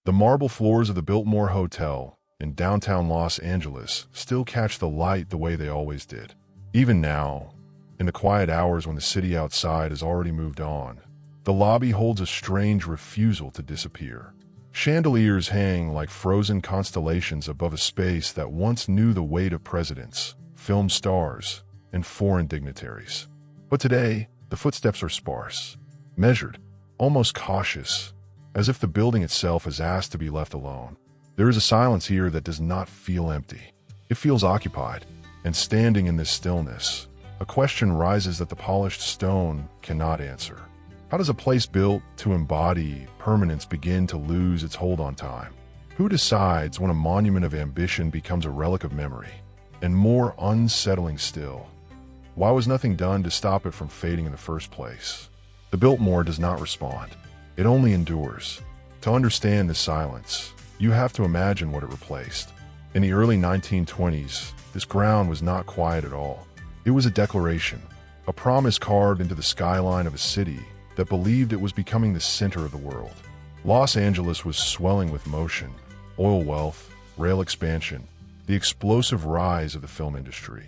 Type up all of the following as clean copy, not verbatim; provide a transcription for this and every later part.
The marble floors of the Biltmore Hotel in downtown Los Angeles still catch the light the way they always did. Even now, in the quiet hours when the city outside has already moved on, the lobby holds a strange refusal to disappear. Chandeliers hang like frozen constellations above a space that once knew the weight of presidents, film stars, and foreign dignitaries. But today, the footsteps are sparse, measured, almost cautious, as if the building itself has asked to be left alone. There is a silence here that does not feel empty. It feels occupied, and standing in this stillness, a question rises that the polished stone cannot answer. How does a place built to embody permanence begin to lose its hold on time? Who decides when a monument of ambition becomes a relic of memory? And more unsettling still, why was nothing done to stop it from fading in the first place? The Biltmore does not respond. It only endures. To understand this silence, you have to imagine what it replaced. In the early 1920s, this ground was not quiet at all. It was a declaration, a promise carved into the skyline of a city that believed it was becoming the center of the world. Los Angeles was swelling with motion, oil wealth, rail expansion, the explosive rise of the film industry.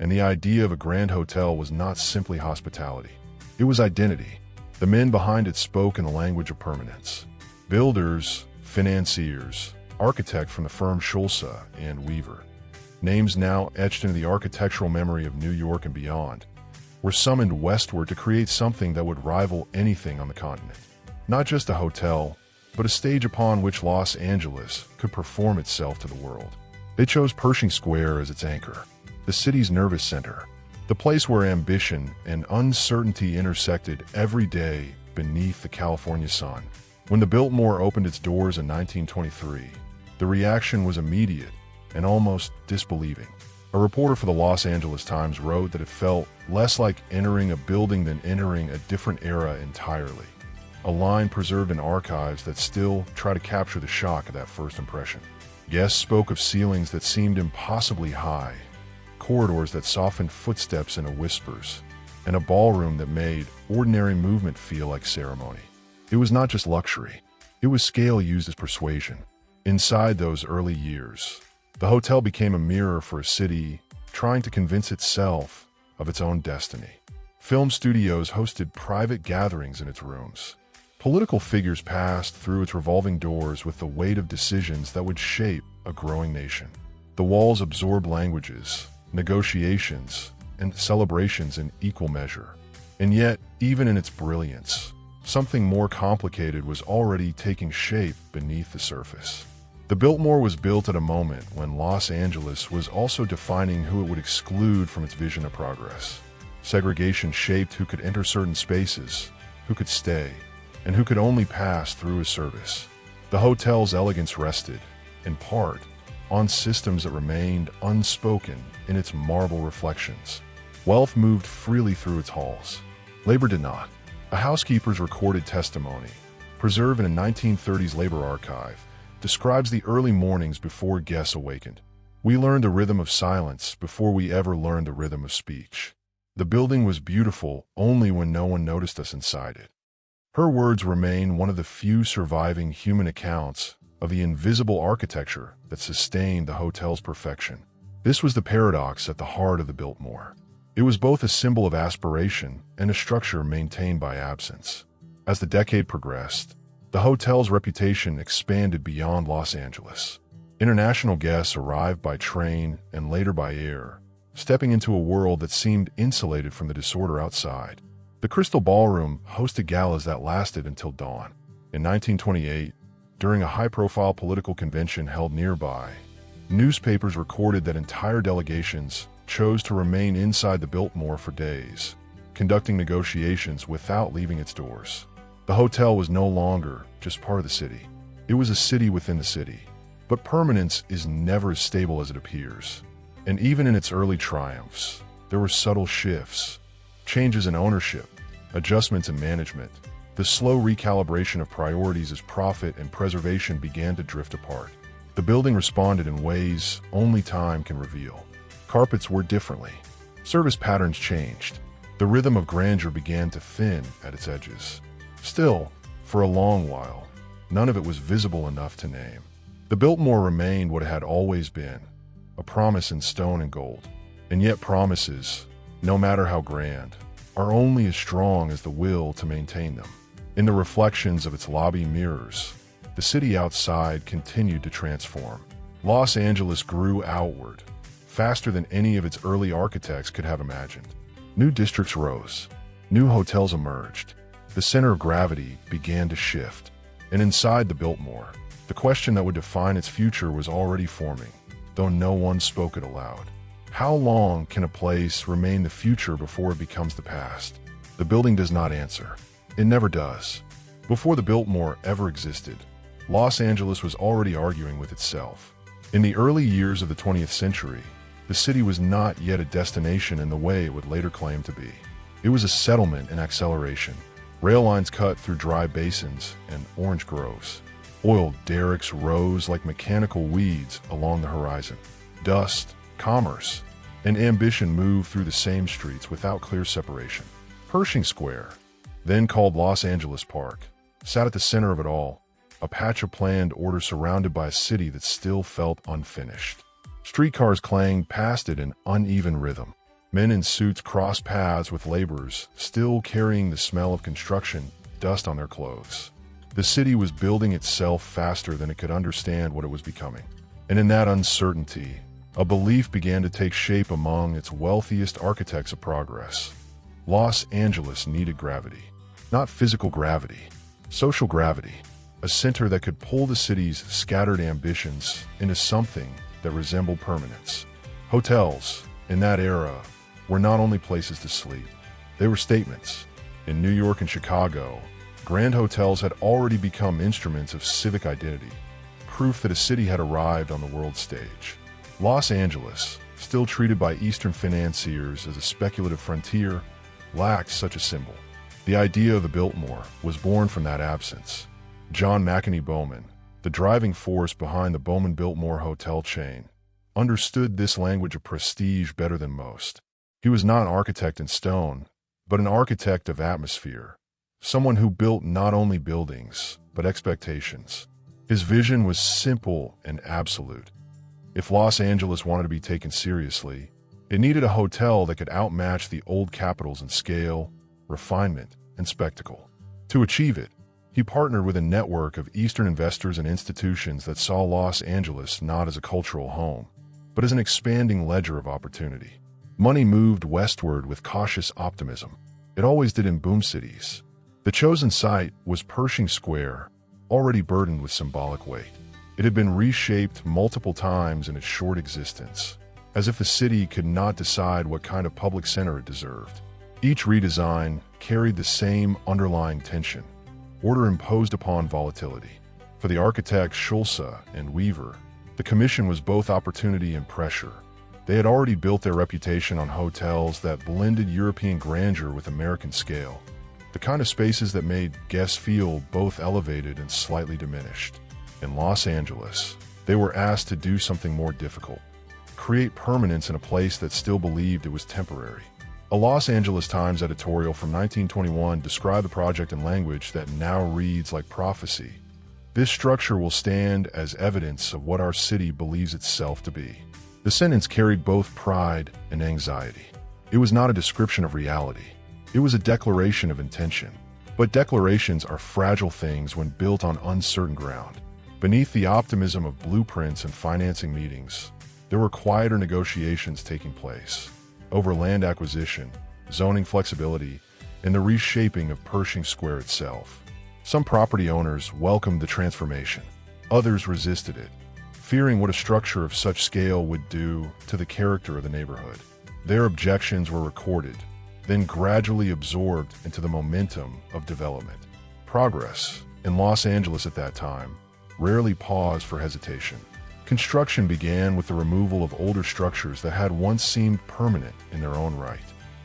And the idea of a grand hotel was not simply hospitality. It was identity. The men behind it spoke in the language of permanence. Builders, financiers, architects from the firm Schulze and Weaver, names now etched into the architectural memory of New York and beyond, were summoned westward to create something that would rival anything on the continent. Not just a hotel, but a stage upon which Los Angeles could perform itself to the world. They chose Pershing Square as its anchor, the city's nervous center, the place where ambition and uncertainty intersected every day beneath the California sun. When the Biltmore opened its doors in 1923, the reaction was immediate and almost disbelieving. A reporter for the Los Angeles Times wrote that it felt less like entering a building than entering a different era entirely, a line preserved in archives that still try to capture the shock of that first impression. Guests spoke of ceilings that seemed impossibly high, corridors that softened footsteps into whispers, and a ballroom that made ordinary movement feel like ceremony. It was not just luxury, it was scale used as persuasion. Inside those early years, the hotel became a mirror for a city trying to convince itself of its own destiny. Film studios hosted private gatherings in its rooms. Political figures passed through its revolving doors with the weight of decisions that would shape a growing nation. The walls absorbed languages, negotiations, and celebrations in equal measure. And yet, even in its brilliance, something more complicated was already taking shape beneath the surface. The Biltmore was built at a moment when Los Angeles was also defining who it would exclude from its vision of progress. Segregation shaped who could enter certain spaces, who could stay, and who could only pass through a service. The hotel's elegance rested, in part, on systems that remained unspoken in its marble reflections. Wealth moved freely through its halls. Labor did not. A housekeeper's recorded testimony, preserved in a 1930s labor archive, describes the early mornings before guests awakened. We learned the rhythm of silence before we ever learned the rhythm of speech. The building was beautiful only when no one noticed us inside it. Her words remain one of the few surviving human accounts of the invisible architecture that sustained the hotel's perfection. This was the paradox at the heart of the Biltmore. It was both a symbol of aspiration and a structure maintained by absence. As the decade progressed, the hotel's reputation expanded beyond Los Angeles. International guests arrived by train and later by air, stepping into a world that seemed insulated from the disorder outside. The Crystal Ballroom hosted galas that lasted until dawn. In 1928, during a high-profile political convention held nearby, newspapers recorded that entire delegations chose to remain inside the Biltmore for days, conducting negotiations without leaving its doors. The hotel was no longer just part of the city. It was a city within the city. But permanence is never as stable as it appears. And even in its early triumphs, there were subtle shifts, changes in ownership, adjustments in management, the slow recalibration of priorities as profit and preservation began to drift apart. The building responded in ways only time can reveal. Carpets wore differently. Service patterns changed. The rhythm of grandeur began to thin at its edges. Still, for a long while, none of it was visible enough to name. The Biltmore remained what it had always been, a promise in stone and gold. And yet promises, no matter how grand, are only as strong as the will to maintain them. In the reflections of its lobby mirrors, the city outside continued to transform. Los Angeles grew outward, faster than any of its early architects could have imagined. New districts rose, new hotels emerged, the center of gravity began to shift. And inside the Biltmore, the question that would define its future was already forming, though no one spoke it aloud. How long can a place remain the future before it becomes the past? The building does not answer. It never does. Before the Biltmore ever existed, Los Angeles was already arguing with itself. In the early years of the 20th century, the city was not yet a destination in the way it would later claim to be. It was a settlement in acceleration. Rail lines cut through dry basins and orange groves. Oil derricks rose like mechanical weeds along the horizon. Dust, commerce, and ambition moved through the same streets without clear separation. Pershing Square, then called Los Angeles Park, sat at the center of it all, a patch of planned order surrounded by a city that still felt unfinished. Streetcars clanged past it in uneven rhythm. Men in suits crossed paths with laborers, still carrying the smell of construction dust on their clothes. The city was building itself faster than it could understand what it was becoming. And in that uncertainty, a belief began to take shape among its wealthiest architects of progress. Los Angeles needed gravity. Not physical gravity, social gravity. A center that could pull the city's scattered ambitions into something that resembled permanence. Hotels, in that era, were not only places to sleep. They were statements. In New York and Chicago, grand hotels had already become instruments of civic identity, proof that a city had arrived on the world stage. Los Angeles, still treated by Eastern financiers as a speculative frontier, lacked such a symbol. The idea of the Biltmore was born from that absence. John McEnany Bowman, the driving force behind the Bowman-Biltmore hotel chain, understood this language of prestige better than most. He was not an architect in stone, but an architect of atmosphere, someone who built not only buildings, but expectations. His vision was simple and absolute. If Los Angeles wanted to be taken seriously, it needed a hotel that could outmatch the old capitals in scale, refinement, and spectacle. To achieve it, he partnered with a network of Eastern investors and institutions that saw Los Angeles not as a cultural home, but as an expanding ledger of opportunity. Money moved westward with cautious optimism. It always did in boom cities. The chosen site was Pershing Square, already burdened with symbolic weight. It had been reshaped multiple times in its short existence, as if the city could not decide what kind of public center it deserved. Each redesign carried the same underlying tension, order imposed upon volatility. For the architects Schulze and Weaver, the commission was both opportunity and pressure. They had already built their reputation on hotels that blended European grandeur with American scale, the kind of spaces that made guests feel both elevated and slightly diminished. In Los Angeles, they were asked to do something more difficult, create permanence in a place that still believed it was temporary. A Los Angeles Times editorial from 1921 described the project in language that now reads like prophecy. This structure will stand as evidence of what our city believes itself to be. The sentence carried both pride and anxiety. It was not a description of reality. It was a declaration of intention. But declarations are fragile things when built on uncertain ground. Beneath the optimism of blueprints and financing meetings, there were quieter negotiations taking place over land acquisition, zoning flexibility, and the reshaping of Pershing Square itself. Some property owners welcomed the transformation. Others resisted it, fearing what a structure of such scale would do to the character of the neighborhood. Their objections were recorded, then gradually absorbed into the momentum of development. Progress, in Los Angeles at that time, rarely paused for hesitation. Construction began with the removal of older structures that had once seemed permanent in their own right.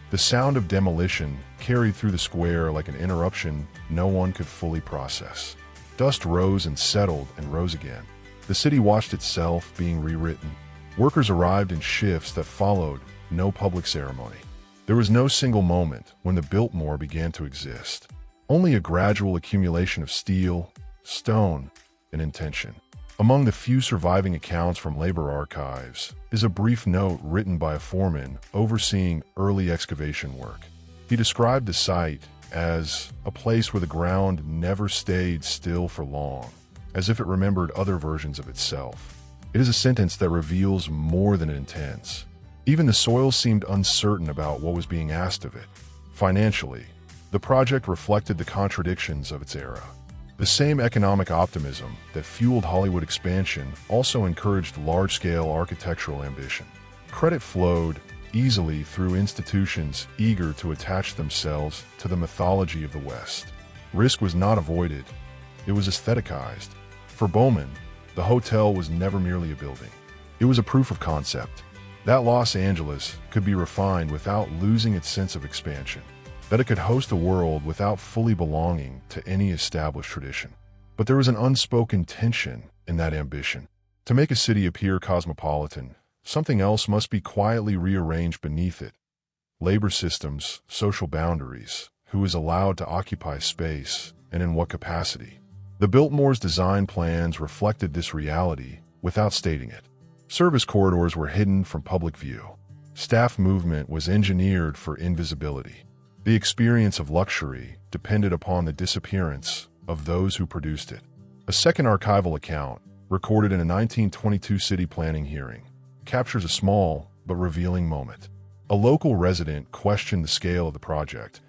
The sound of demolition carried through the square like an interruption no one could fully process. Dust rose and settled and rose again. The city watched itself being rewritten. Workers arrived in shifts that followed no public ceremony. There was no single moment when the Biltmore began to exist. Only a gradual accumulation of steel, stone, and intention. Among the few surviving accounts from labor archives is a brief note written by a foreman overseeing early excavation work. He described the site as a place where the ground never stayed still for long, as if it remembered other versions of itself. It is a sentence that reveals more than it intends. Even the soil seemed uncertain about what was being asked of it. Financially, the project reflected the contradictions of its era. The same economic optimism that fueled Hollywood expansion also encouraged large-scale architectural ambition. Credit flowed easily through institutions eager to attach themselves to the mythology of the West. Risk was not avoided, it was aestheticized. For Bowman, the hotel was never merely a building. It was a proof of concept, that Los Angeles could be refined without losing its sense of expansion, that it could host a world without fully belonging to any established tradition. But there was an unspoken tension in that ambition. To make a city appear cosmopolitan, something else must be quietly rearranged beneath it. Labor systems, social boundaries, who is allowed to occupy space, and in what capacity. The Biltmore's design plans reflected this reality without stating it. Service corridors were hidden from public view. Staff movement was engineered for invisibility. The experience of luxury depended upon the disappearance of those who produced it. A second archival account, recorded in a 1922 city planning hearing, captures a small but revealing moment. A local resident questioned the scale of the project,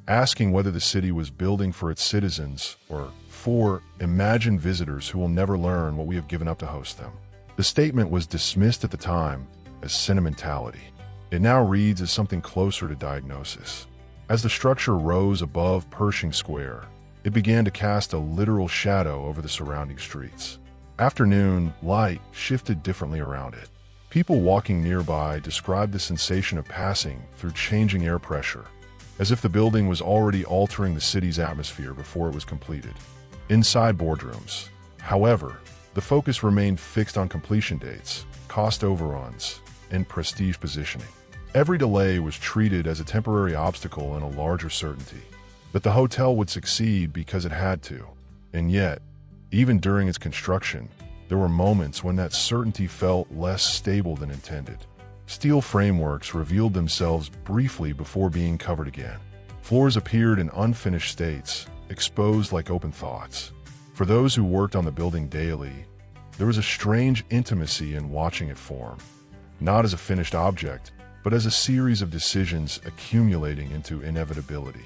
asking whether the city was building for its citizens or for imagined visitors who will never learn what we have given up to host them. The statement was dismissed at the time as sentimentality. It now reads as something closer to diagnosis. As the structure rose above Pershing Square, it began to cast a literal shadow over the surrounding streets. Afternoon light shifted differently around it. People walking nearby described the sensation of passing through changing air pressure, as if the building was already altering the city's atmosphere before it was completed. Inside boardrooms, however, the focus remained fixed on completion dates, cost overruns, and prestige positioning. Every delay was treated as a temporary obstacle in a larger certainty that the hotel would succeed because it had to. And yet, even during its construction, there were moments when that certainty felt less stable than intended. Steel frameworks revealed themselves briefly before being covered again. Floors appeared in unfinished states, exposed like open thoughts. For those who worked on the building daily, there was a strange intimacy in watching it form, not as a finished object, but as a series of decisions accumulating into inevitability.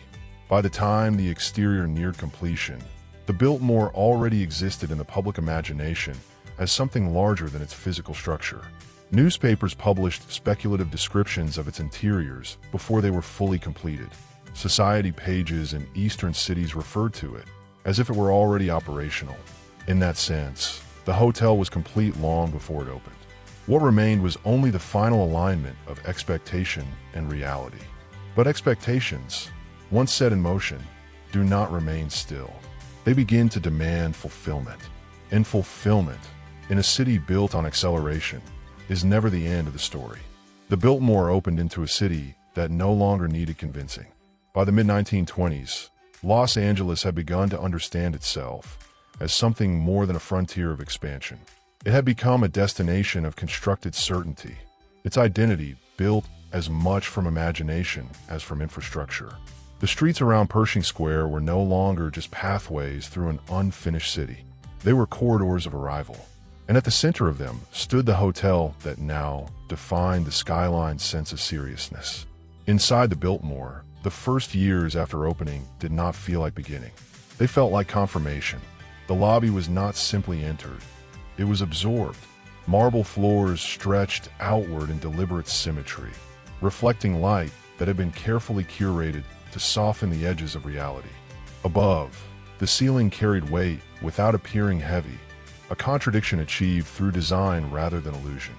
By the time the exterior neared completion, the Biltmore already existed in the public imagination as something larger than its physical structure. Newspapers published speculative descriptions of its interiors before they were fully completed. Society pages in eastern cities referred to it as if it were already operational. In that sense, the hotel was complete long before it opened. What remained was only the final alignment of expectation and reality. But expectations, once set in motion, do not remain still. They begin to demand fulfillment. And fulfillment, in a city built on acceleration, is never the end of the story. The Biltmore opened into a city that no longer needed convincing. By the mid-1920s, Los Angeles had begun to understand itself as something more than a frontier of expansion. It had become a destination of constructed certainty, its identity built as much from imagination as from infrastructure. The streets around Pershing Square were no longer just pathways through an unfinished city. They were corridors of arrival. And at the center of them stood the hotel that now defined the skyline's sense of seriousness. Inside the Biltmore, the first years after opening did not feel like beginning. They felt like confirmation. The lobby was not simply entered. It was absorbed. Marble floors stretched outward in deliberate symmetry, reflecting light that had been carefully curated to soften the edges of reality. Above, the ceiling carried weight without appearing heavy, a contradiction achieved through design rather than illusion.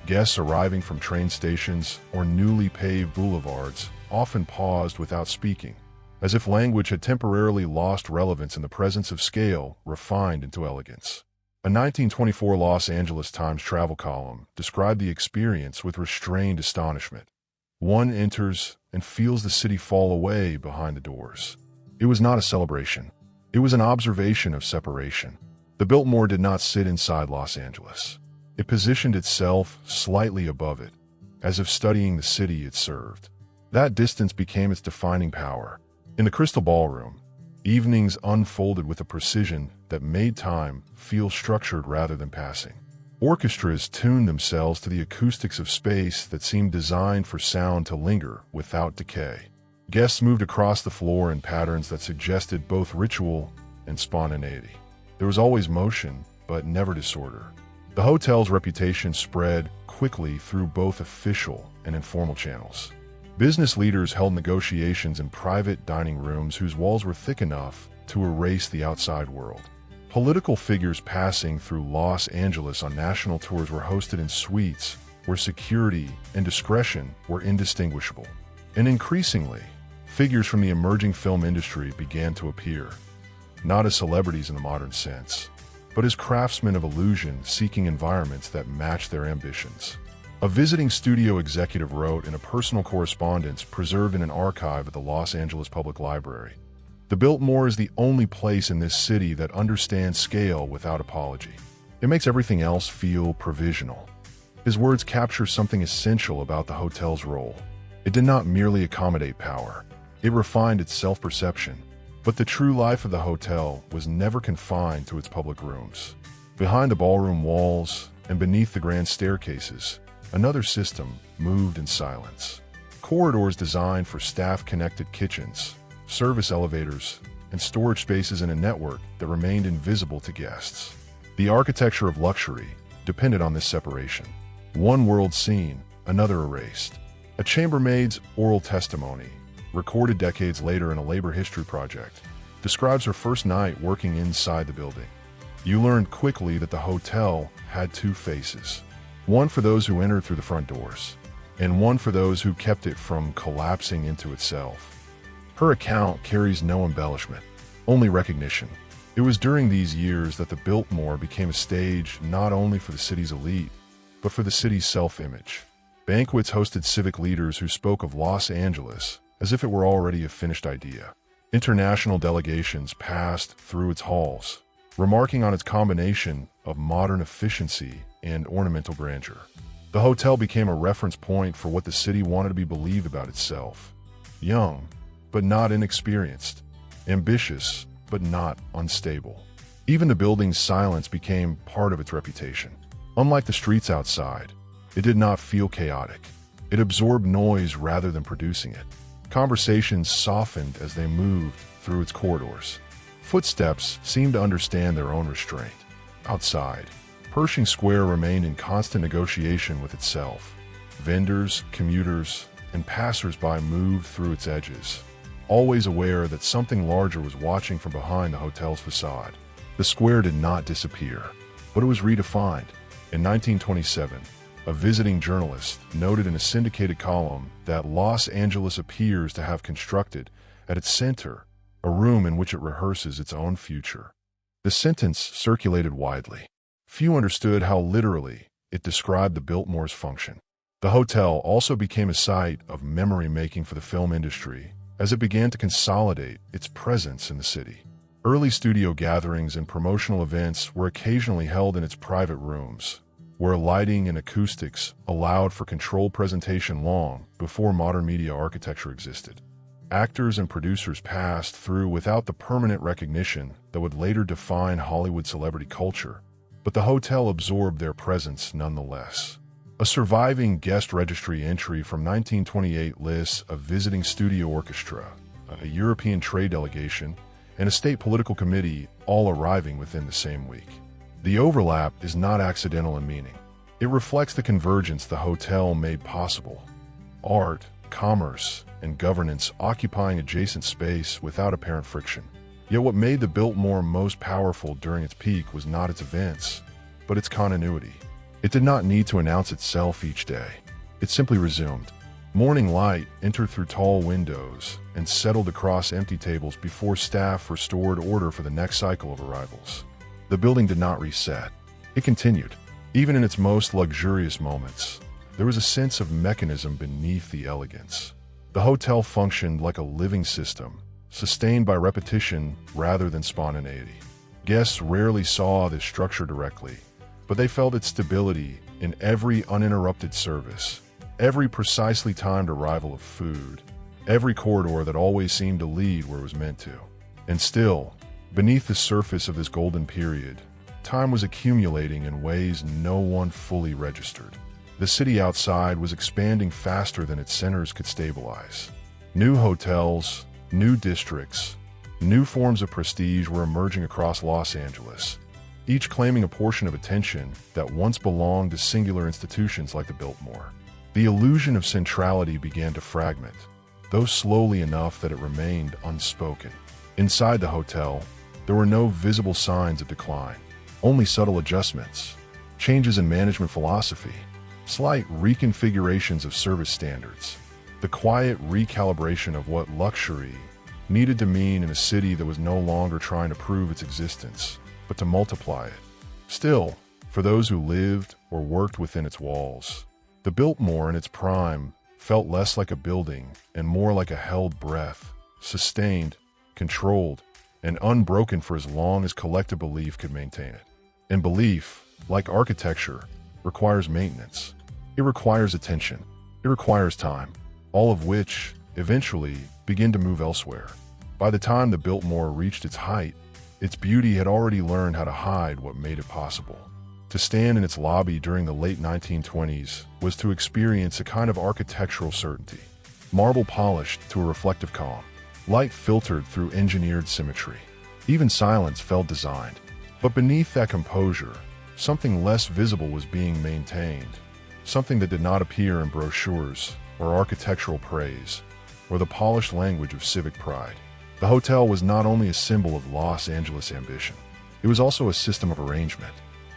Guests arriving from train stations or newly paved boulevards often paused without speaking, as if language had temporarily lost relevance in the presence of scale refined into elegance. A 1924 Los Angeles Times travel column described the experience with restrained astonishment. One enters and feels the city fall away behind the doors. It was not a celebration. It was an observation of separation. The Biltmore did not sit inside Los Angeles. It positioned itself slightly above it, as if studying the city it served. That distance became its defining power. In the Crystal Ballroom, evenings unfolded with a precision that made time feel structured rather than passing. Orchestras tuned themselves to the acoustics of space that seemed designed for sound to linger without decay. Guests moved across the floor in patterns that suggested both ritual and spontaneity. There was always motion, but never disorder. The hotel's reputation spread quickly through both official and informal channels. Business leaders held negotiations in private dining rooms whose walls were thick enough to erase the outside world. Political figures passing through Los Angeles on national tours were hosted in suites where security and discretion were indistinguishable. And increasingly, figures from the emerging film industry began to appear, not as celebrities in the modern sense, but as craftsmen of illusion seeking environments that matched their ambitions. A visiting studio executive wrote in a personal correspondence preserved in an archive at the Los Angeles Public Library, "The Biltmore is the only place in this city that understands scale without apology. It makes everything else feel provisional." His words capture something essential about the hotel's role. It did not merely accommodate power. It refined its self-perception. But the true life of the hotel was never confined to its public rooms. Behind the ballroom walls and beneath the grand staircases, another system moved in silence. Corridors designed for staff-connected kitchens, service elevators, and storage spaces in a network that remained invisible to guests. The architecture of luxury depended on this separation. One world seen, another erased. A chambermaid's oral testimony, recorded decades later in a labor history project, describes her first night working inside the building. You learned quickly that the hotel had two faces. One for those who entered through the front doors, and one for those who kept it from collapsing into itself. Her account carries no embellishment, only recognition. It was during these years that the Biltmore became a stage not only for the city's elite, but for the city's self-image. Banquets hosted civic leaders who spoke of Los Angeles as if it were already a finished idea. International delegations passed through its halls, remarking on its combination of modern efficiency and ornamental grandeur. The hotel became a reference point for what the city wanted to be believed about itself. Young, but not inexperienced. Ambitious, but not unstable. Even the building's silence became part of its reputation. Unlike the streets outside, it did not feel chaotic. It absorbed noise rather than producing it. Conversations softened as they moved through its corridors. Footsteps seemed to understand their own restraint. Outside, Pershing Square remained in constant negotiation with itself. Vendors, commuters, and passers-by moved through its edges, always aware that something larger was watching from behind the hotel's facade. The square did not disappear, but it was redefined. In 1927, a visiting journalist noted in a syndicated column that Los Angeles appears to have constructed, at its center, a room in which it rehearses its own future. The sentence circulated widely. Few understood how literally it described the Biltmore's function. The hotel also became a site of memory-making for the film industry as it began to consolidate its presence in the city. Early studio gatherings and promotional events were occasionally held in its private rooms, where lighting and acoustics allowed for controlled presentation long before modern media architecture existed. Actors and producers passed through without the permanent recognition that would later define Hollywood celebrity culture, but the hotel absorbed their presence nonetheless. A surviving guest registry entry from 1928 lists a visiting studio orchestra, a European trade delegation, and a state political committee all arriving within the same week. The overlap is not accidental in meaning. It reflects the convergence the hotel made possible. Art, commerce, and governance occupying adjacent space without apparent friction. Yet what made the Biltmore most powerful during its peak was not its events, but its continuity. It did not need to announce itself each day. It simply resumed. Morning light entered through tall windows and settled across empty tables before staff restored order for the next cycle of arrivals. The building did not reset. It continued. Even in its most luxurious moments, there was a sense of mechanism beneath the elegance. The hotel functioned like a living system, sustained by repetition rather than spontaneity. Guests rarely saw this structure directly, but they felt its stability in every uninterrupted service, every precisely timed arrival of food, every corridor that always seemed to lead where it was meant to. And still, beneath the surface of this golden period, time was accumulating in ways no one fully registered. The city outside was expanding faster than its centers could stabilize. New hotels, new districts, new forms of prestige were emerging across Los Angeles, each claiming a portion of attention that once belonged to singular institutions like the Biltmore. The illusion of centrality began to fragment, though slowly enough that it remained unspoken. Inside the hotel, there were no visible signs of decline, only subtle adjustments, changes in management philosophy, slight reconfigurations of service standards, the quiet recalibration of what luxury needed to mean in a city that was no longer trying to prove its existence, but to multiply it. Still, for those who lived or worked within its walls, the Biltmore in its prime felt less like a building and more like a held breath, sustained, controlled, and unbroken for as long as collective belief could maintain it. And belief, like architecture, requires maintenance. It requires attention. It requires time, all of which, eventually, begin to move elsewhere. By the time the Biltmore reached its height, its beauty had already learned how to hide what made it possible. To stand in its lobby during the late 1920s was to experience a kind of architectural certainty. Marble polished to a reflective calm, light filtered through engineered symmetry. Even silence felt designed. But beneath that composure, something less visible was being maintained, something that did not appear in brochures or architectural praise, or the polished language of civic pride. The hotel was not only a symbol of Los Angeles ambition, it was also a system of arrangement.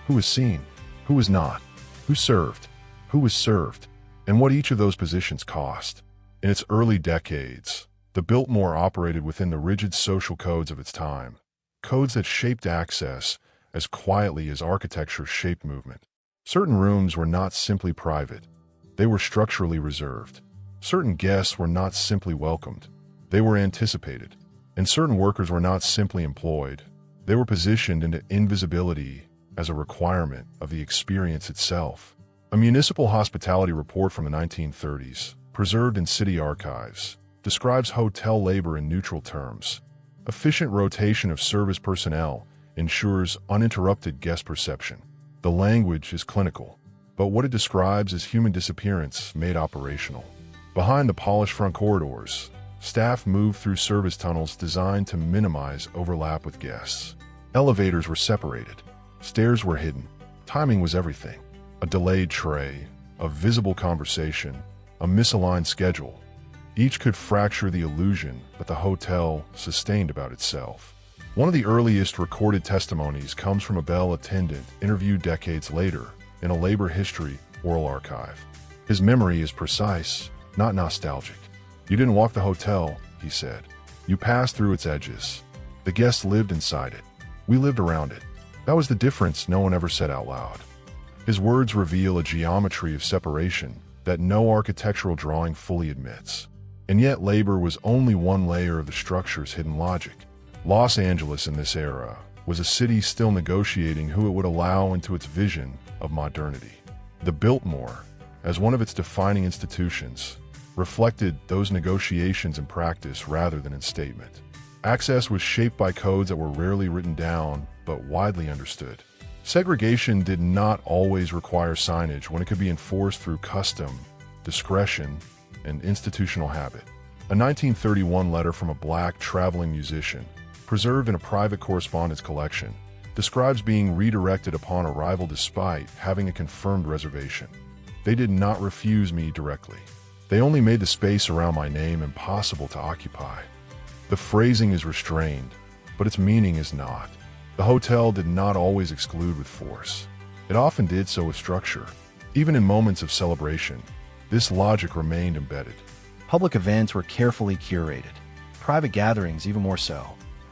Who was seen? Who was not? Who served? Who was served? And what each of those positions cost. In its early decades, the Biltmore operated within the rigid social codes of its time, codes that shaped access as quietly as architecture shaped movement. Certain rooms were not simply private, they were structurally reserved. Certain guests were not simply welcomed, they were anticipated. And certain workers were not simply employed, they were positioned into invisibility as a requirement of the experience itself. A municipal hospitality report from the 1930s, preserved in city archives, describes hotel labor in neutral terms. Efficient rotation of service personnel ensures uninterrupted guest perception. The language is clinical, but what it describes is human disappearance made operational. Behind the polished front corridors, staff moved through service tunnels designed to minimize overlap with guests. Elevators were separated, stairs were hidden, timing was everything. A delayed tray, a visible conversation, a misaligned schedule. Each could fracture the illusion that the hotel sustained about itself. One of the earliest recorded testimonies comes from a bell attendant interviewed decades later in a labor history oral archive. His memory is precise, not nostalgic. "You didn't walk the hotel," he said. "You passed through its edges. The guests lived inside it. We lived around it. That was the difference no one ever said out loud." His words reveal a geometry of separation that no architectural drawing fully admits. And yet labor was only one layer of the structure's hidden logic. Los Angeles in this era was a city still negotiating who it would allow into its vision of modernity. The Biltmore, as one of its defining institutions, reflected those negotiations in practice rather than in statement. Access was shaped by codes that were rarely written down but widely understood. Segregation did not always require signage when it could be enforced through custom, discretion, and institutional habit. A 1931 letter from a black traveling musician, preserved in a private correspondence collection, describes being redirected upon arrival despite having a confirmed reservation. "They did not refuse me directly. They only made the space around my name impossible to occupy." The phrasing is restrained, but its meaning is not. The hotel did not always exclude with force. It often did so with structure. Even in moments of celebration, this logic remained embedded. Public events were carefully curated, private gatherings even more so.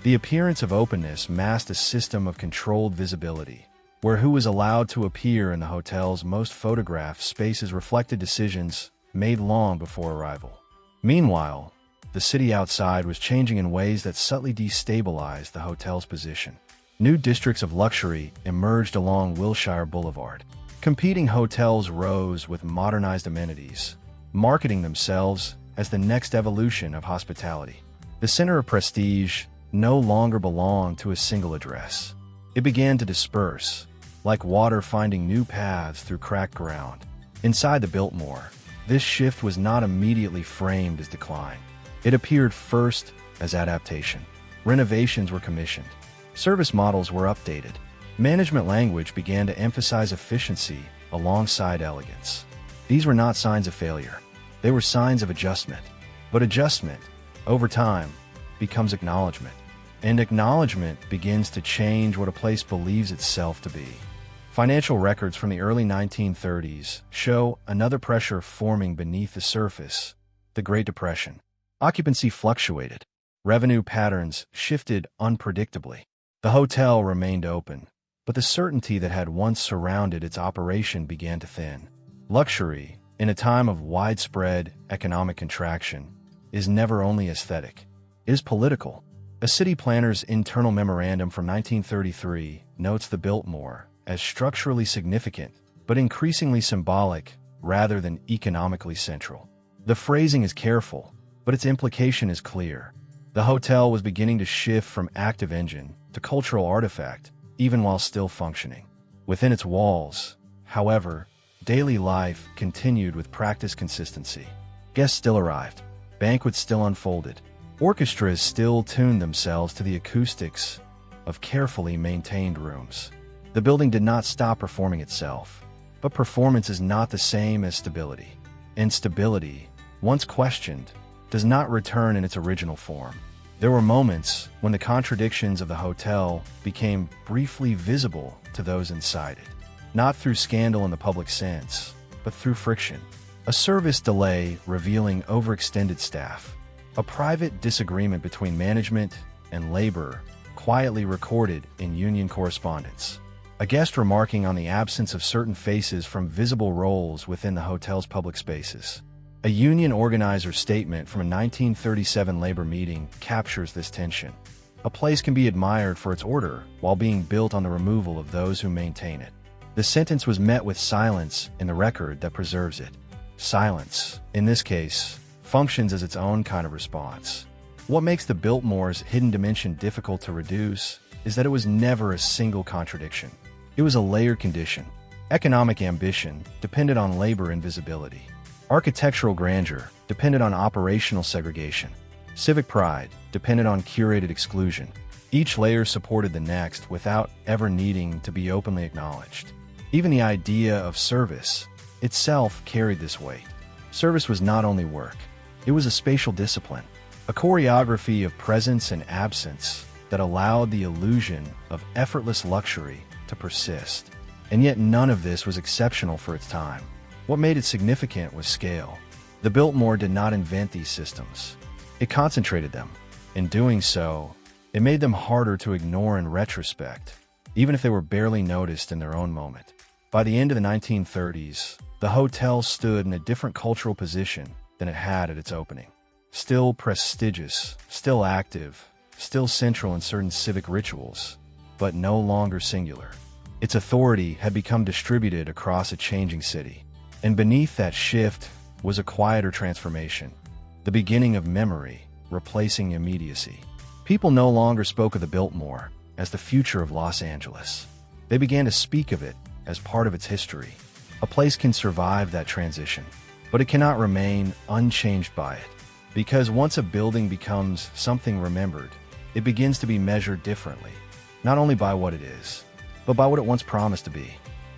The appearance of openness masked a system of controlled visibility, where who was allowed to appear in the hotel's most photographed spaces reflected decisions made long before arrival. Meanwhile, the city outside was changing in ways that subtly destabilized the hotel's position. New districts of luxury emerged along Wilshire Boulevard. Competing hotels rose with modernized amenities, marketing themselves as the next evolution of hospitality. The center of prestige no longer belonged to a single address. It began to disperse, like water finding new paths through cracked ground. Inside the Biltmore, this shift was not immediately framed as decline. It appeared first as adaptation. Renovations were commissioned. Service models were updated. Management language began to emphasize efficiency alongside elegance. These were not signs of failure. They were signs of adjustment. But adjustment, over time, becomes acknowledgement. And acknowledgement begins to change what a place believes itself to be. Financial records from the early 1930s show another pressure forming beneath the surface: the Great Depression. Occupancy fluctuated. Revenue patterns shifted unpredictably. The hotel remained open, but the certainty that had once surrounded its operation began to thin. Luxury, in a time of widespread economic contraction, is never only aesthetic. It is political. A city planner's internal memorandum from 1933 notes the Biltmore as structurally significant, but increasingly symbolic rather than economically central. The phrasing is careful, but its implication is clear. The hotel was beginning to shift from active engine to cultural artifact, even while still functioning. Within its walls, however, daily life continued with practiced consistency. Guests still arrived. Banquets still unfolded. Orchestras still tuned themselves to the acoustics of carefully maintained rooms. The building did not stop performing itself, but performance is not the same as stability. And stability, once questioned, does not return in its original form. There were moments when the contradictions of the hotel became briefly visible to those inside it, not through scandal in the public sense, but through friction. A service delay revealing overextended staff, a private disagreement between management and labor quietly recorded in union correspondence, a guest remarking on the absence of certain faces from visible roles within the hotel's public spaces. A union organizer's statement from a 1937 labor meeting captures this tension. A place can be admired for its order while being built on the removal of those who maintain it. The sentence was met with silence in the record that preserves it. Silence, in this case, functions as its own kind of response. What makes the Biltmore's hidden dimension difficult to reduce is that it was never a single contradiction. It was a layered condition. Economic ambition depended on labor invisibility. Architectural grandeur depended on operational segregation. Civic pride depended on curated exclusion. Each layer supported the next without ever needing to be openly acknowledged. Even the idea of service itself carried this weight. Service was not only work, it was a spatial discipline, a choreography of presence and absence that allowed the illusion of effortless luxury to persist. And yet none of this was exceptional for its time. What made it significant was scale. The Biltmore did not invent these systems. It concentrated them. In doing so, it made them harder to ignore in retrospect, even if they were barely noticed in their own moment. By the end of the 1930s, the hotel stood in a different cultural position than it had at its opening. Still prestigious, still active, still central in certain civic rituals, but no longer singular. Its authority had become distributed across a changing city. And beneath that shift was a quieter transformation, the beginning of memory replacing immediacy. People no longer spoke of the Biltmore as the future of Los Angeles. They began to speak of it as part of its history. A place can survive that transition, but it cannot remain unchanged by it. Because once a building becomes something remembered, it begins to be measured differently, not only by what it is, but by what it once promised to be.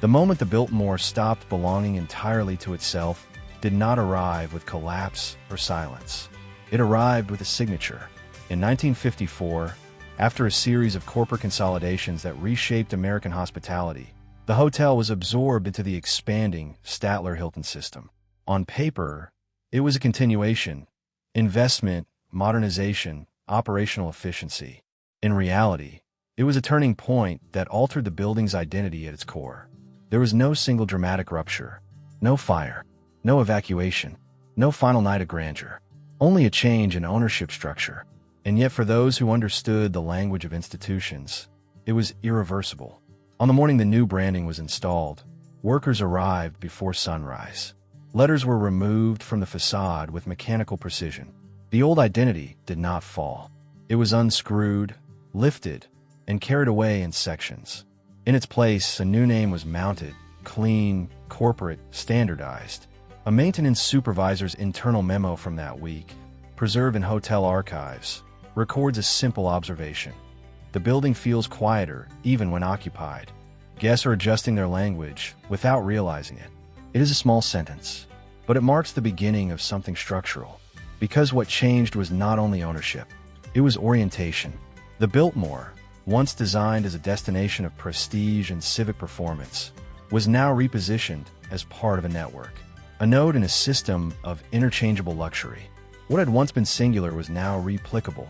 The moment the Biltmore stopped belonging entirely to itself did not arrive with collapse or silence. It arrived with a signature. In 1954, after a series of corporate consolidations that reshaped American hospitality, the hotel was absorbed into the expanding Statler-Hilton system. On paper, it was a continuation: investment, modernization, operational efficiency. In reality, it was a turning point that altered the building's identity at its core. There was no single dramatic rupture, no fire, no evacuation, no final night of grandeur. only a change in ownership structure. And yet for those who understood the language of institutions, it was irreversible. On the morning the new branding was installed, workers arrived before sunrise. Letters were removed from the facade with mechanical precision. The old identity did not fall. It was unscrewed, lifted, and carried away in sections. In its place, a new name was mounted, clean, corporate, standardized. A maintenance supervisor's internal memo from that week, preserved in hotel archives, records a simple observation. The building feels quieter even when occupied. Guests are adjusting their language without realizing it. It is a small sentence, but it marks the beginning of something structural. Because what changed was not only ownership, it was orientation. The Biltmore, once designed as a destination of prestige and civic performance, was now repositioned as part of a network, a node in a system of interchangeable luxury. What had once been singular was now replicable.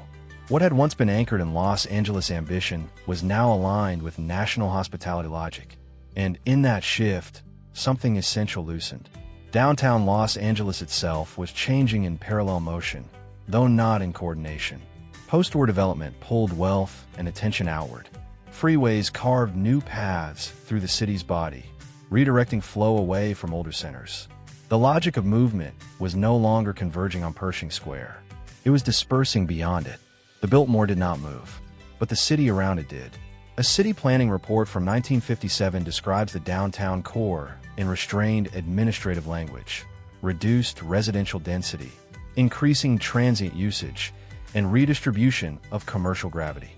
What had once been anchored in Los Angeles ambition was now aligned with national hospitality logic. And in that shift, something essential loosened. Downtown Los Angeles itself was changing in parallel motion, though not in coordination. Post-war development pulled wealth and attention outward. Freeways carved new paths through the city's body, redirecting flow away from older centers. The logic of movement was no longer converging on Pershing Square. It was dispersing beyond it. The Biltmore did not move, but the city around it did. A city planning report from 1957 describes the downtown core in restrained administrative language, reduced residential density, increasing transient usage, and redistribution of commercial gravity.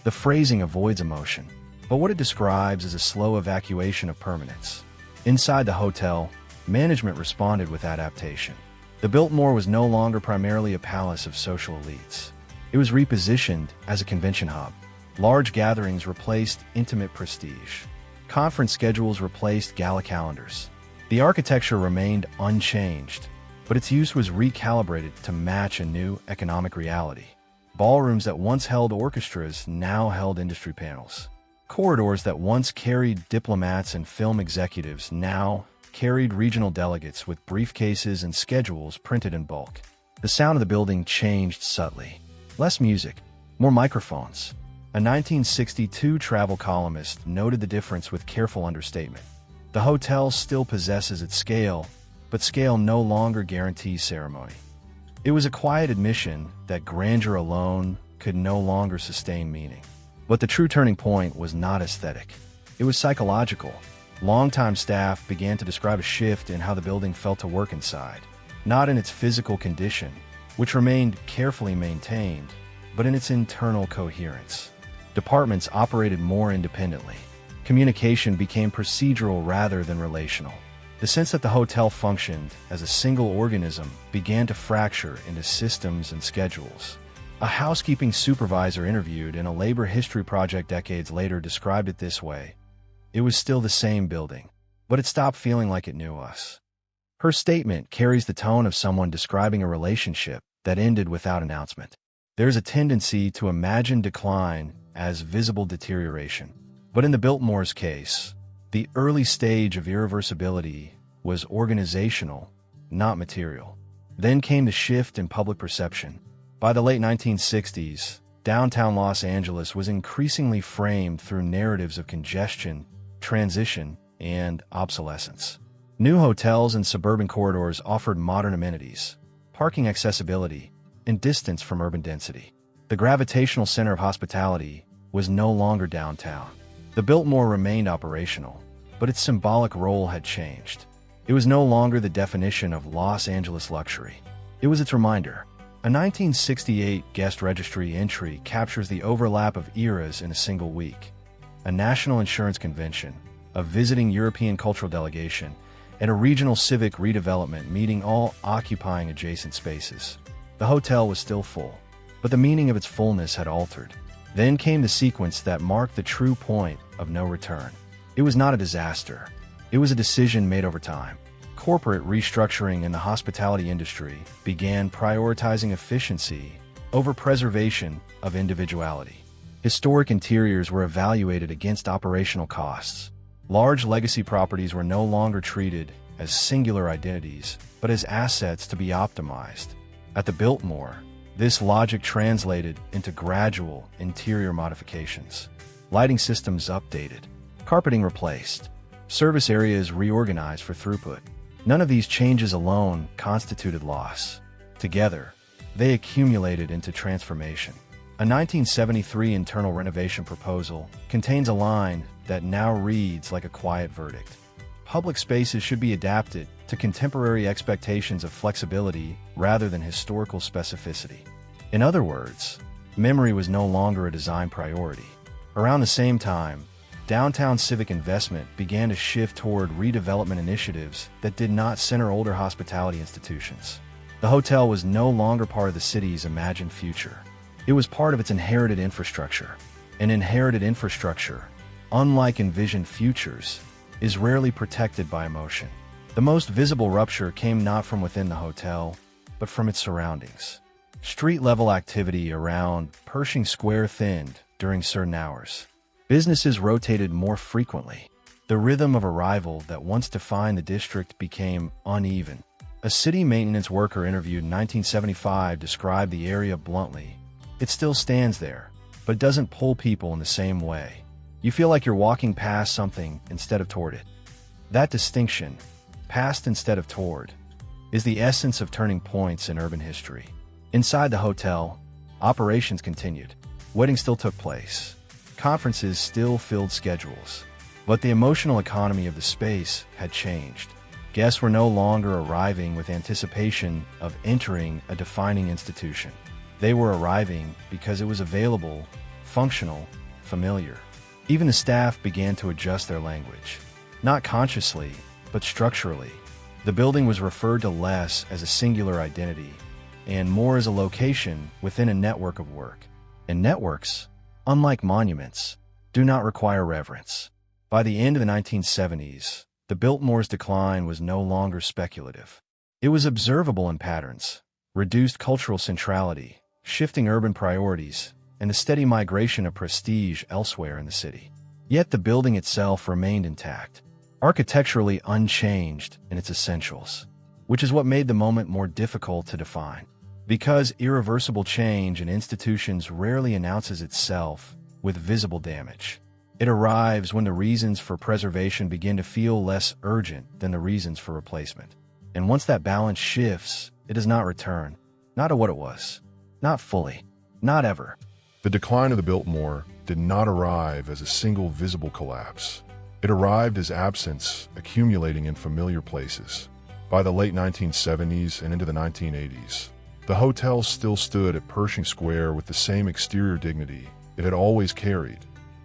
The phrasing avoids emotion, but what it describes is a slow evacuation of permanence. Inside the hotel, management responded with adaptation. The Biltmore was no longer primarily a palace of social elites. It was repositioned as a convention hub. Large gatherings replaced intimate prestige. Conference schedules replaced gala calendars. The architecture remained unchanged, but its use was recalibrated to match a new economic reality. Ballrooms that once held orchestras now held industry panels. Corridors that once carried diplomats and film executives now carried regional delegates with briefcases and schedules printed in bulk. The sound of the building changed subtly. Less music, more microphones. A 1962 travel columnist noted the difference with careful understatement. The hotel still possesses its scale, but scale no longer guarantees ceremony. It was a quiet admission that grandeur alone could no longer sustain meaning. But the true turning point was not aesthetic. It was psychological. Longtime staff began to describe a shift in how the building felt to work inside, not in its physical condition, which remained carefully maintained, but in its internal coherence. Departments operated more independently. Communication became procedural rather than relational. The sense that the hotel functioned as a single organism began to fracture into systems and schedules. A housekeeping supervisor interviewed in a labor history project decades later described it this way: "It was still the same building, but it stopped feeling like it knew us." Her statement carries the tone of someone describing a relationship that ended without announcement. There's a tendency to imagine decline as visible deterioration. But in the Biltmore's case, the early stage of irreversibility was organizational, not material. Then came the shift in public perception. By the late 1960s, downtown Los Angeles was increasingly framed through narratives of congestion, transition, and obsolescence. New hotels and suburban corridors offered modern amenities, parking accessibility, and distance from urban density. The gravitational center of hospitality was no longer downtown. The Biltmore remained operational, but its symbolic role had changed. It was no longer the definition of Los Angeles luxury. It was its reminder. A 1968 guest registry entry captures the overlap of eras in a single week. A national insurance convention, a visiting European cultural delegation, and a regional civic redevelopment meeting all occupying adjacent spaces. The hotel was still full, but the meaning of its fullness had altered. Then came the sequence that marked the true point of no return. It was not a disaster. It was a decision made over time. Corporate restructuring in the hospitality industry began prioritizing efficiency over preservation of individuality. Historic interiors were evaluated against operational costs. Large legacy properties were no longer treated as singular identities, but as assets to be optimized. At the Biltmore, this logic translated into gradual interior modifications. Lighting systems updated, carpeting replaced, service areas reorganized for throughput. None of these changes alone constituted loss. Together, they accumulated into transformation. A 1973 internal renovation proposal contains a line that now reads like a quiet verdict. Public spaces should be adapted to contemporary expectations of flexibility rather than historical specificity. In other words, memory was no longer a design priority. Around the same time, downtown civic investment began to shift toward redevelopment initiatives that did not center older hospitality institutions. The hotel was no longer part of the city's imagined future. It was part of its inherited infrastructure. An inherited infrastructure, unlike envisioned futures, is rarely protected by emotion. The most visible rupture came not from within the hotel, but from its surroundings. Street-level activity around Pershing Square thinned during certain hours. Businesses rotated more frequently. The rhythm of arrival that once defined the district became uneven. A city maintenance worker interviewed in 1975 described the area bluntly. It still stands there, but doesn't pull people in the same way. You feel like you're walking past something instead of toward it. That distinction, past instead of toward, is the essence of turning points in urban history. Inside the hotel, operations continued. Weddings still took place. Conferences still filled schedules. But the emotional economy of the space had changed. Guests were no longer arriving with anticipation of entering a defining institution. They were arriving because it was available, functional, familiar. Even the staff began to adjust their language. Not consciously, but structurally. The building was referred to less as a singular identity and more as a location within a network of work. And networks, unlike monuments, do not require reverence. By the end of the 1970s, the Biltmore's decline was no longer speculative. It was observable in patterns, reduced cultural centrality, shifting urban priorities, and a steady migration of prestige elsewhere in the city. Yet the building itself remained intact, architecturally unchanged in its essentials, which is what made the moment more difficult to define. Because irreversible change in institutions rarely announces itself with visible damage. It arrives when the reasons for preservation begin to feel less urgent than the reasons for replacement. And once that balance shifts, it does not return, not to what it was, not fully, not ever. The decline of the Biltmore did not arrive as a single visible collapse. It arrived as absence accumulating in familiar places. By the late 1970s and into the 1980s, the hotel still stood at Pershing Square with the same exterior dignity it had always carried.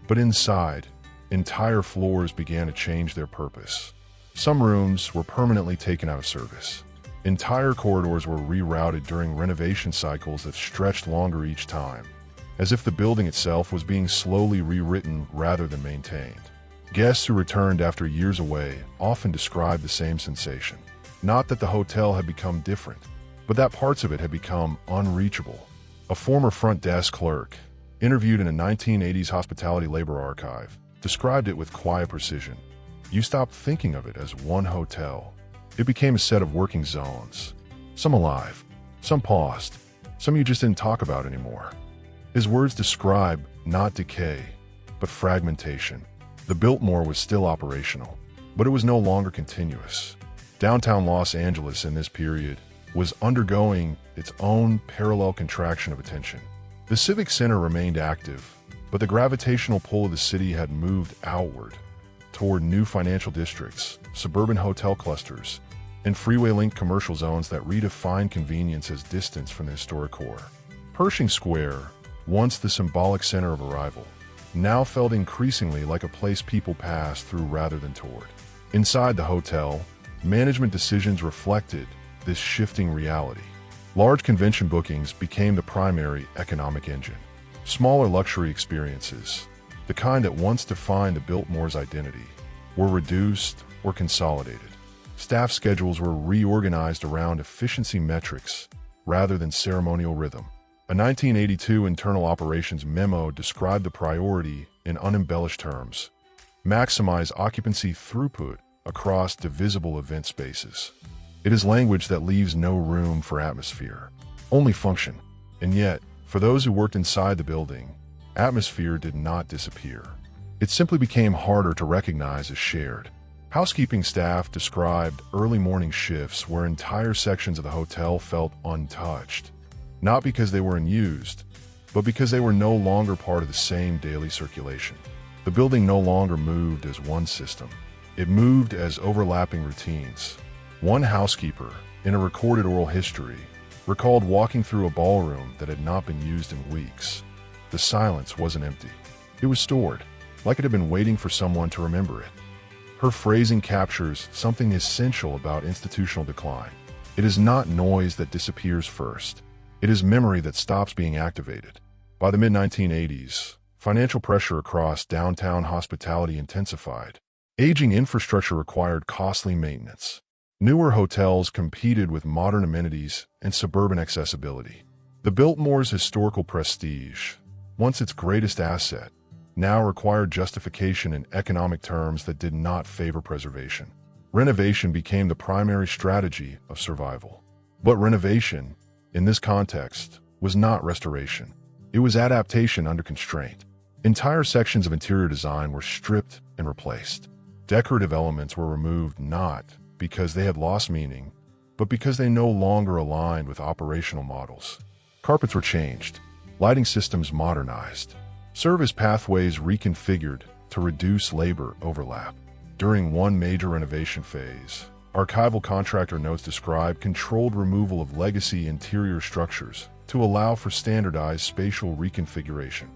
But inside, entire floors began to change their purpose. Some rooms were permanently taken out of service. Entire corridors were rerouted during renovation cycles that stretched longer each time, as if the building itself was being slowly rewritten rather than maintained. Guests who returned after years away often described the same sensation. Not that the hotel had become different, but that parts of it had become unreachable. A former front desk clerk, interviewed in a 1980s hospitality labor archive, described it with quiet precision. You stopped thinking of it as one hotel. It became a set of working zones. Some alive, some paused, some you just didn't talk about anymore. His words describe not decay, but fragmentation. The Biltmore was still operational, but it was no longer continuous. Downtown Los Angeles in this period was undergoing its own parallel contraction of attention. The Civic Center remained active, but the gravitational pull of the city had moved outward, toward new financial districts, suburban hotel clusters, and freeway-linked commercial zones that redefined convenience as distance from the historic core. Pershing Square, once the symbolic center of arrival, now felt increasingly like a place people passed through rather than toward. Inside the hotel, management decisions reflected this shifting reality. Large convention bookings became the primary economic engine. Smaller luxury experiences, the kind that once defined the Biltmore's identity, were reduced or consolidated. Staff schedules were reorganized around efficiency metrics rather than ceremonial rhythm. A 1982 internal operations memo described the priority in unembellished terms: maximize occupancy throughput across divisible event spaces. It is language that leaves no room for atmosphere, only function. And yet, for those who worked inside the building, atmosphere did not disappear. It simply became harder to recognize as shared. Housekeeping staff described early morning shifts where entire sections of the hotel felt untouched, not because they were unused, but because they were no longer part of the same daily circulation. The building no longer moved as one system. It moved as overlapping routines. One housekeeper, in a recorded oral history, recalled walking through a ballroom that had not been used in weeks. The silence wasn't empty. It was stored, like it had been waiting for someone to remember it. Her phrasing captures something essential about institutional decline. It is not noise that disappears first. It is memory that stops being activated. By the mid-1980s, financial pressure across downtown hospitality intensified. Aging infrastructure required costly maintenance. Newer hotels competed with modern amenities and suburban accessibility. The Biltmore's historical prestige, once its greatest asset, now required justification in economic terms that did not favor preservation. Renovation became the primary strategy of survival. But renovation, in this context, was not restoration. It was adaptation under constraint. Entire sections of interior design were stripped and replaced. Decorative elements were removed not because they had lost meaning, but because they no longer aligned with operational models. Carpets were changed, lighting systems modernized, service pathways reconfigured to reduce labor overlap. During one major renovation phase, archival contractor notes describe controlled removal of legacy interior structures to allow for standardized spatial reconfiguration.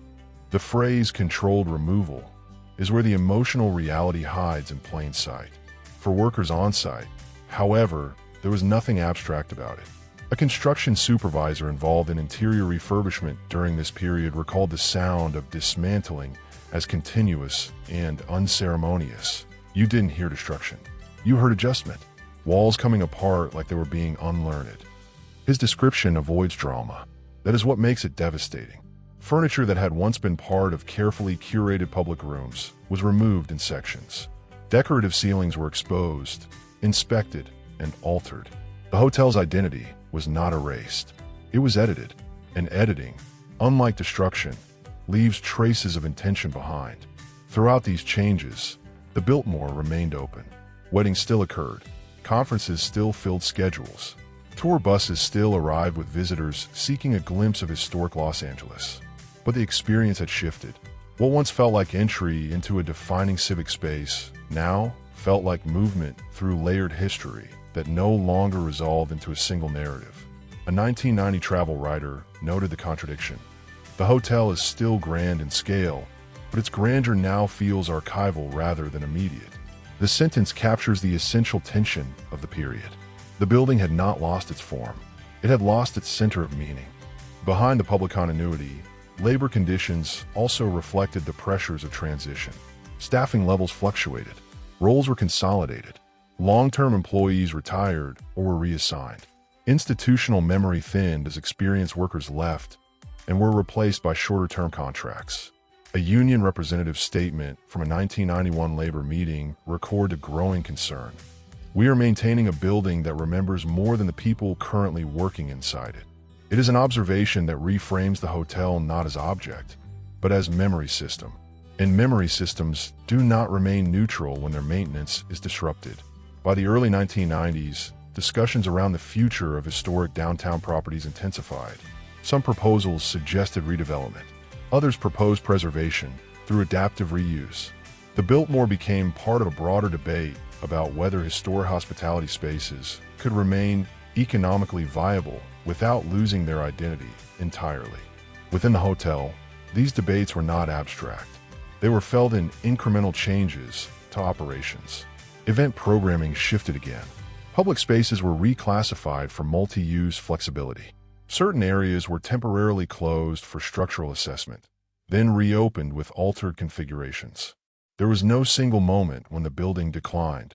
The phrase controlled removal is where the emotional reality hides in plain sight. For workers on site, however, there was nothing abstract about it. A construction supervisor involved in interior refurbishment during this period recalled the sound of dismantling as continuous and unceremonious. You didn't hear destruction. You heard adjustment, walls coming apart like they were being unlearned. His description avoids drama. That is what makes it devastating. Furniture that had once been part of carefully curated public rooms was removed in sections. Decorative ceilings were exposed, inspected, and altered. The hotel's identity was not erased. It was edited, and editing, unlike destruction, leaves traces of intention behind. Throughout these changes, the Biltmore remained open. Weddings still occurred. Conferences still filled schedules. Tour buses still arrived with visitors seeking a glimpse of historic Los Angeles. But the experience had shifted. What once felt like entry into a defining civic space now felt like movement through layered history that no longer resolved into a single narrative. A 1990 travel writer noted the contradiction. The hotel is still grand in scale, but its grandeur now feels archival rather than immediate. The sentence captures the essential tension of the period. The building had not lost its form. It had lost its center of meaning. Behind the public continuity, labor conditions also reflected the pressures of transition. Staffing levels fluctuated. Roles were consolidated. Long-term employees retired or were reassigned. Institutional memory thinned as experienced workers left and were replaced by shorter-term contracts. A union representative statement from a 1991 labor meeting recorded a growing concern. We are maintaining a building that remembers more than the people currently working inside it. It is an observation that reframes the hotel not as object, but as memory system. And memory systems do not remain neutral when their maintenance is disrupted. By the early 1990s, discussions around the future of historic downtown properties intensified. Some proposals suggested redevelopment. Others proposed preservation through adaptive reuse. The Biltmore became part of a broader debate about whether historic hospitality spaces could remain economically viable without losing their identity entirely. Within the hotel, these debates were not abstract. They were felt in incremental changes to operations. Event programming shifted again. Public spaces were reclassified for multi-use flexibility. Certain areas were temporarily closed for structural assessment, then reopened with altered configurations. There was no single moment when the building declined.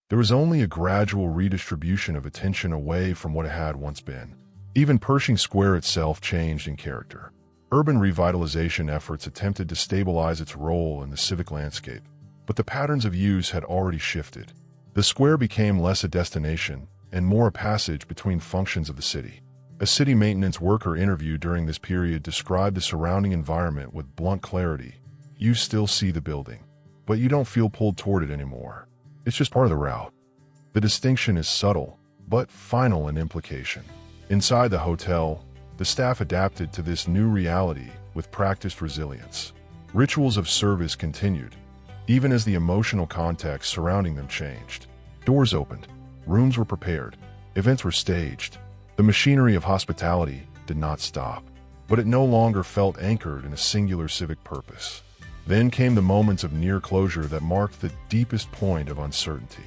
There was only a gradual redistribution of attention away from what it had once been. Even Pershing Square itself changed in character. Urban revitalization efforts attempted to stabilize its role in the civic landscape, but the patterns of use had already shifted. The square became less a destination and more a passage between functions of the city. A city maintenance worker interviewed during this period described the surrounding environment with blunt clarity. You still see the building, but you don't feel pulled toward it anymore. It's just part of the route. The distinction is subtle, but final in implication. Inside the hotel, the staff adapted to this new reality with practiced resilience. Rituals of service continued, even as the emotional context surrounding them changed. Doors opened, rooms were prepared, events were staged. The machinery of hospitality did not stop, but it no longer felt anchored in a singular civic purpose. Then came the moments of near closure that marked the deepest point of uncertainty.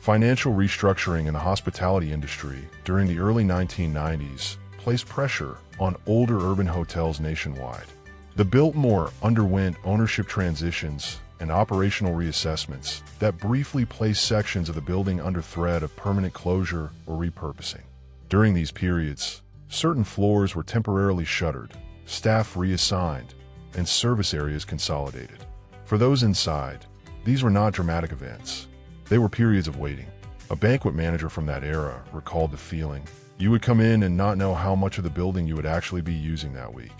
Financial restructuring in the hospitality industry during the early 1990s placed pressure on older urban hotels nationwide. The Biltmore underwent ownership transitions and operational reassessments that briefly placed sections of the building under threat of permanent closure or repurposing. During these periods, certain floors were temporarily shuttered, staff reassigned, and service areas consolidated. For those inside, these were not dramatic events. They were periods of waiting. A banquet manager from that era recalled the feeling. You would come in and not know how much of the building you would actually be using that week.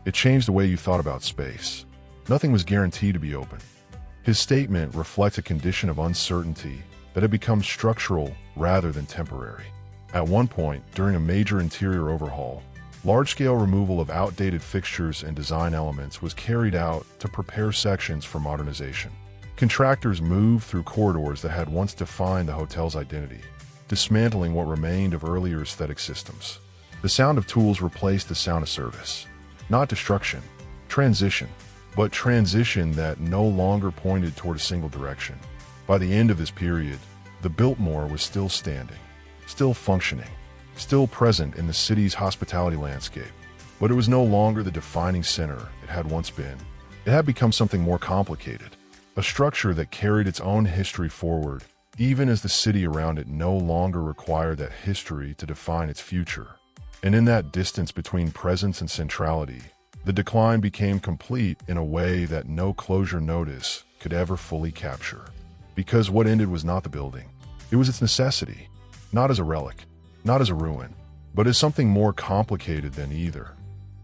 It changed the way you thought about space. Nothing was guaranteed to be open. His statement reflects a condition of uncertainty that had become structural rather than temporary. At one point, during a major interior overhaul, large-scale removal of outdated fixtures and design elements was carried out to prepare sections for modernization. Contractors moved through corridors that had once defined the hotel's identity, dismantling what remained of earlier aesthetic systems. The sound of tools replaced the sound of service. Not destruction, transition, but transition that no longer pointed toward a single direction. By the end of this period, the Biltmore was still standing, still functioning, still present in the city's hospitality landscape, but it was no longer the defining center it had once been. It had become something more complicated, a structure that carried its own history forward, even as the city around it no longer required that history to define its future. And in that distance between presence and centrality, the decline became complete in a way that no closure notice could ever fully capture. Because what ended was not the building. It was its necessity, not as a relic, not as a ruin, but as something more complicated than either.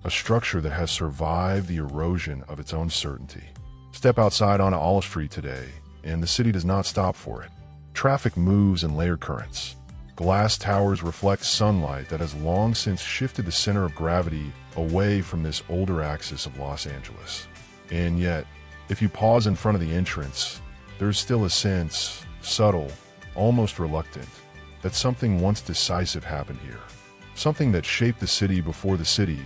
A structure that has survived the erosion of its own certainty. Step outside onto Olive Street today, and the city does not stop for it. Traffic moves in layered currents. Glass towers reflect sunlight that has long since shifted the center of gravity away from this older axis of Los Angeles. And yet, if you pause in front of the entrance, there's still a sense, subtle, almost reluctant, that something once decisive happened here. Something that shaped the city before the city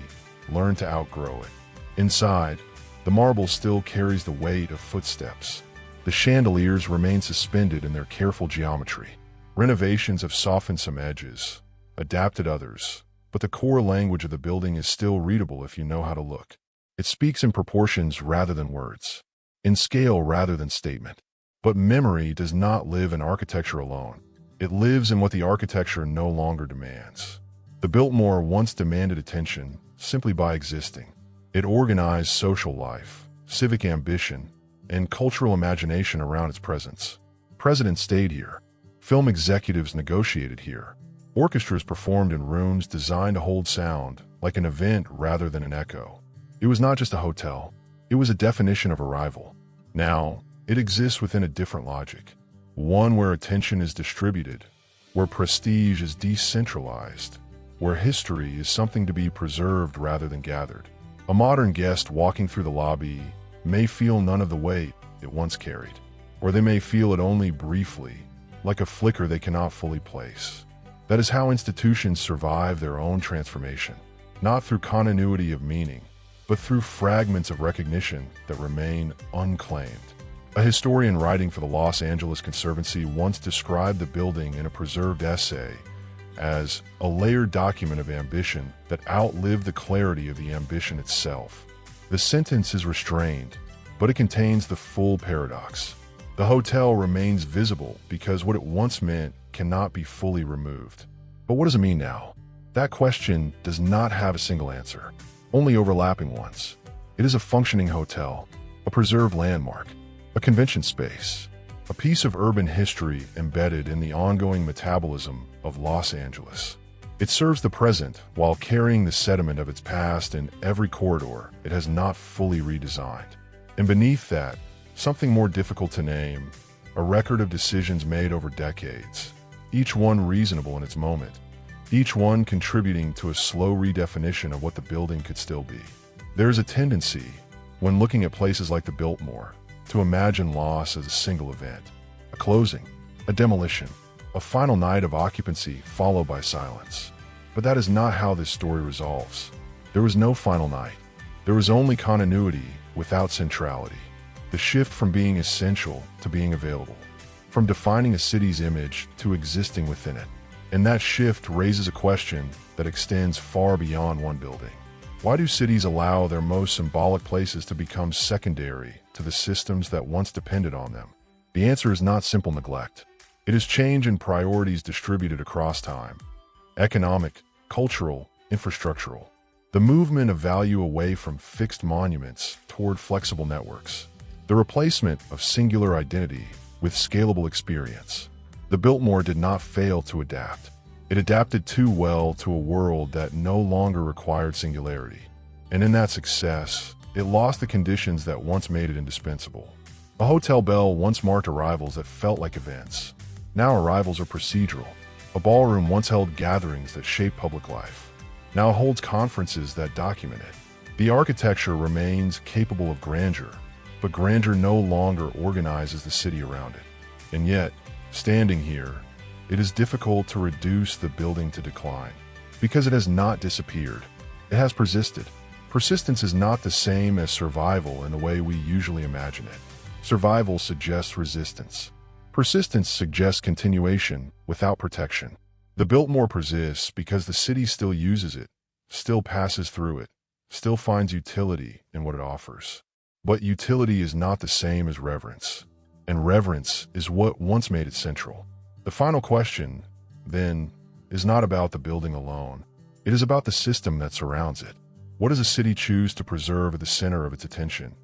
learned to outgrow it. Inside, the marble still carries the weight of footsteps. The chandeliers remain suspended in their careful geometry. Renovations have softened some edges, adapted others, but the core language of the building is still readable if you know how to look. It speaks in proportions rather than words, in scale rather than statement. But memory does not live in architecture alone. It lives in what the architecture no longer demands. The Biltmore once demanded attention simply by existing. It organized social life, civic ambition, and cultural imagination around its presence. Presidents stayed here. Film executives negotiated here. Orchestras performed in rooms designed to hold sound, like an event rather than an echo. It was not just a hotel. It was a definition of arrival. Now, it exists within a different logic. One where attention is distributed, where prestige is decentralized, where history is something to be preserved rather than gathered. A modern guest walking through the lobby may feel none of the weight it once carried, or they may feel it only briefly, like a flicker they cannot fully place. That is how institutions survive their own transformation, not through continuity of meaning, but through fragments of recognition that remain unclaimed. A historian writing for the Los Angeles Conservancy once described the building in a preserved essay as a layered document of ambition that outlived the clarity of the ambition itself. The sentence is restrained, but it contains the full paradox. The hotel remains visible because what it once meant cannot be fully removed. But what does it mean now? That question does not have a single answer, only overlapping ones. It is a functioning hotel, a preserved landmark, a convention space, a piece of urban history embedded in the ongoing metabolism of Los Angeles. It serves the present while carrying the sediment of its past in every corridor it has not fully redesigned. And beneath that, something more difficult to name, a record of decisions made over decades, each one reasonable in its moment, each one contributing to a slow redefinition of what the building could still be. There is a tendency, when looking at places like the Biltmore, to imagine loss as a single event, a closing, a demolition, a final night of occupancy followed by silence. But that is not how this story resolves. There was no final night. There was only continuity without centrality. The shift from being essential to being available, from defining a city's image to existing within it. And that shift raises a question that extends far beyond one building. Why do cities allow their most symbolic places to become secondary to the systems that once depended on them? The answer is not simple neglect. It is change in priorities distributed across time. Economic, cultural, infrastructural. The movement of value away from fixed monuments toward flexible networks. The replacement of singular identity with scalable experience. The Biltmore did not fail to adapt. It adapted too well to a world that no longer required singularity. And in that success, it lost the conditions that once made it indispensable. A hotel bell once marked arrivals that felt like events. Now arrivals are procedural. A ballroom once held gatherings that shaped public life. Now holds conferences that document it. The architecture remains capable of grandeur, but grandeur no longer organizes the city around it. And yet, standing here, it is difficult to reduce the building to decline, because it has not disappeared. It has persisted. Persistence is not the same as survival in the way we usually imagine it. Survival suggests resistance. Persistence suggests continuation without protection. The Biltmore persists because the city still uses it, still passes through it, still finds utility in what it offers. But utility is not the same as reverence, and reverence is what once made it central. The final question, then, is not about the building alone. It is about the system that surrounds it. What does a city choose to preserve at the center of its attention?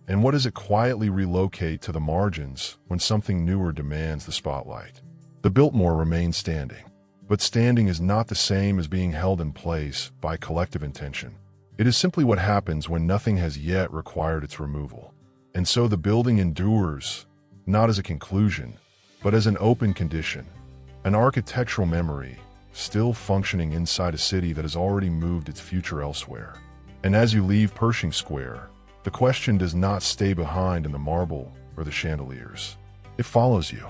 And what does it quietly relocate to the margins when something newer demands the spotlight? The Biltmore remains standing, but standing is not the same as being held in place by collective intention. It is simply what happens when nothing has yet required its removal. And so the building endures, not as a conclusion, but as an open condition, an architectural memory, still functioning inside a city that has already moved its future elsewhere. And as you leave Pershing Square, the question does not stay behind in the marble or the chandeliers. It follows you.